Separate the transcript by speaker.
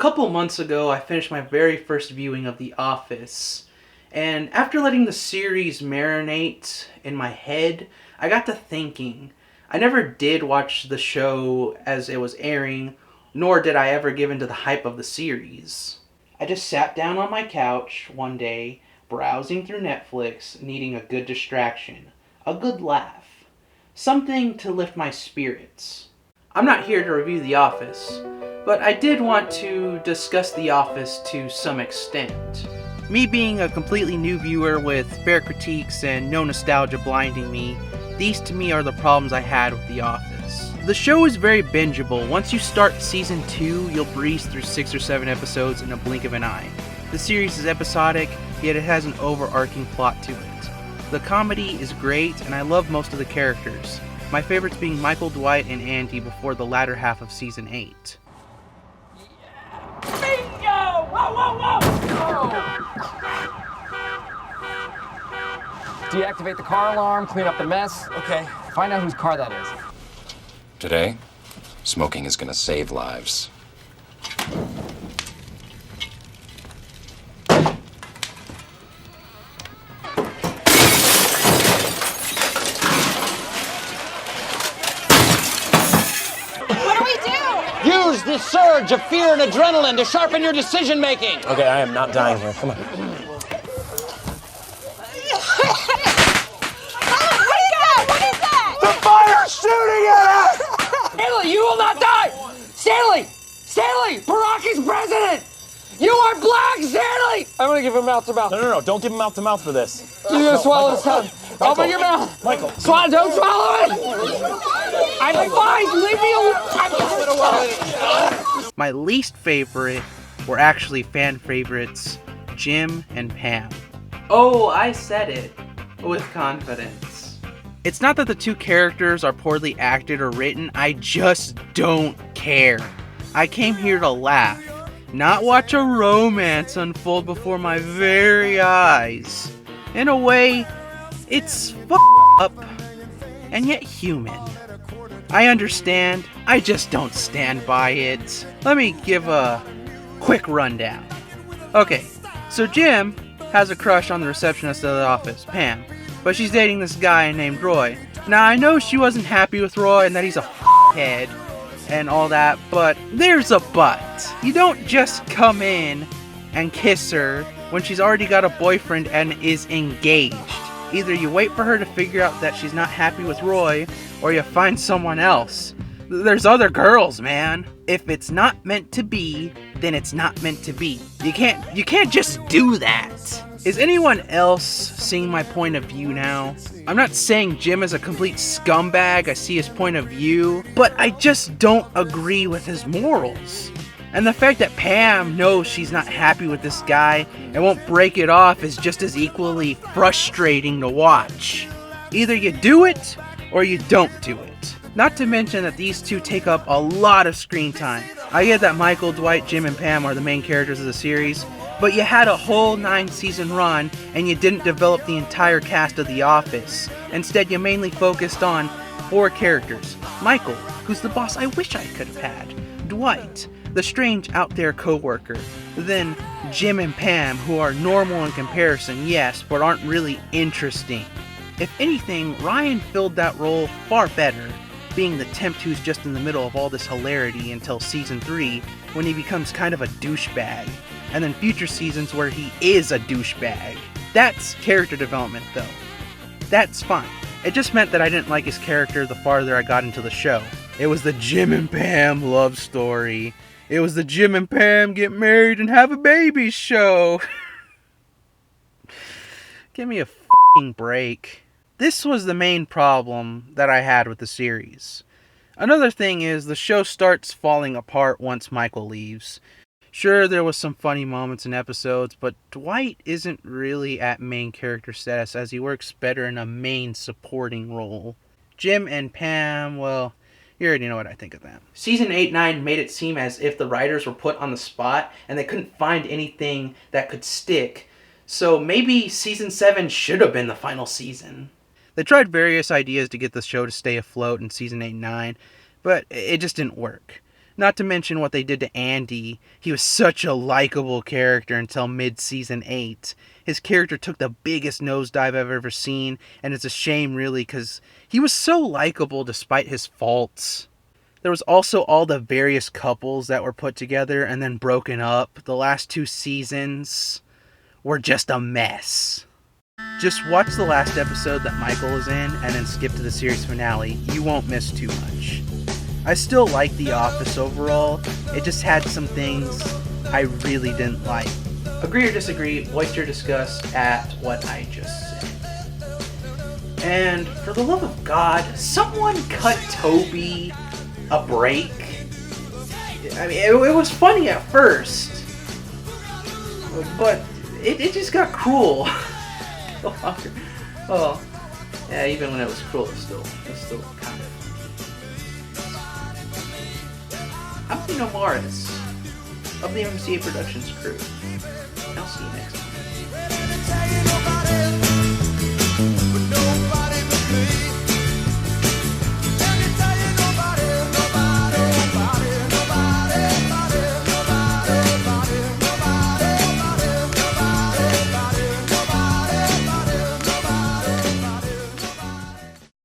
Speaker 1: couple months ago, I finished my very first viewing of The Office. And after letting the series marinate in my head, I got to thinking. I never did watch the show as it was airing, nor did I ever give into the hype of the series. I just sat down on my couch one day, browsing through Netflix, needing a good distraction, a good laugh, something to lift my spirits. I'm not here to review The Office, but I did want to discuss The Office to some extent. Me being a completely new viewer with fair critiques and no nostalgia blinding me, these to me are the problems I had with The Office. The show is very bingeable. Once you start season 2, you'll breeze through 6 or 7 episodes in a blink of an eye. The series is episodic, yet it has an overarching plot to it. The comedy is great, and I love most of the characters. My favorites being Michael, Dwight, and Andy before the latter half of season 8.
Speaker 2: Bingo! Whoa, whoa, whoa! Deactivate the car alarm, clean up the mess. Okay. Find out whose car that is.
Speaker 3: Today, smoking is gonna save lives.
Speaker 4: Use this surge of fear and adrenaline to sharpen your decision making.
Speaker 5: Okay, I am not dying here. Come on.
Speaker 6: What is that?
Speaker 5: The fire's shooting at us!
Speaker 2: Stanley, you will not die! Stanley! Stanley! Barack is president! You are black, Stanley! I'm gonna give him mouth to mouth.
Speaker 5: No, don't give him mouth to mouth for this.
Speaker 2: You're gonna swallow his tongue. Open your mouth.
Speaker 5: Michael.
Speaker 2: Swallow, don't swallow it! I'm fine, leave me alone!
Speaker 1: My least favorite were actually fan favorites, Jim and Pam. Oh, I said it with confidence. It's not that the two characters are poorly acted or written, I just don't care. I came here to laugh, not watch a romance unfold before my very eyes. In a way, it's up and yet human. I understand, I just don't stand by it. Let me give a quick rundown. Okay, so Jim has a crush on the receptionist of the office, Pam, but she's dating this guy named Roy. Now I know she wasn't happy with Roy and that he's a head and all that, but there's a but. You don't just come in and kiss her when she's already got a boyfriend and is engaged. Either you wait for her to figure out that she's not happy with Roy, or you find someone else. There's other girls, man. If it's not meant to be, then it's not meant to be. You can't just do that. Is anyone else seeing my point of view now? I'm not saying Jim is a complete scumbag, I see his point of view, but I just don't agree with his morals. And the fact that Pam knows she's not happy with this guy and won't break it off is just as equally frustrating to watch. Either you do it, or you don't do it. Not to mention that these two take up a lot of screen time. I get that Michael, Dwight, Jim, and Pam are the main characters of the series, but you had a whole 9-season run and you didn't develop the entire cast of The Office. Instead, you mainly focused on 4 characters. Michael, who's the boss I wish I could have had. Dwight, the strange out there co-worker. Then Jim and Pam, who are normal in comparison, yes, but aren't really interesting. If anything, Ryan filled that role far better, being the temp who's just in the middle of all this hilarity until season 3, when he becomes kind of a douchebag, and then future seasons where he is a douchebag. That's character development, though. That's fine. It just meant that I didn't like his character the farther I got into the show. It was the Jim and Pam love story. It was the Jim and Pam get married and have a baby show. Give me a f***ing break. This was the main problem that I had with the series. Another thing is the show starts falling apart once Michael leaves. Sure, there was some funny moments in episodes, but Dwight isn't really at main character status as he works better in a main supporting role. Jim and Pam, well, you already know what I think of them. Season 8-9 made it seem as if the writers were put on the spot and they couldn't find anything that could stick. So maybe season 7 should have been the final season. They tried various ideas to get the show to stay afloat in season 8 and 9, but it just didn't work. Not to mention what they did to Andy. He was such a likable character until mid-season 8. His character took the biggest nosedive I've ever seen, and it's a shame really because he was so likable despite his faults. There was also all the various couples that were put together and then broken up. The last 2 seasons were just a mess. Just watch the last episode that Michael is in and then skip to the series finale. You won't miss too much. I still like The Office overall. It just had some things I really didn't like. Agree or disagree, voice your disgust at what I just said. And for the love of God, someone cut Toby a break. I mean, it was funny at first, but it just got cruel. Oh, yeah. Even when it was cruel, it's still kind of. I'm Tino Morris of the MCA Productions crew. I'll see you next time.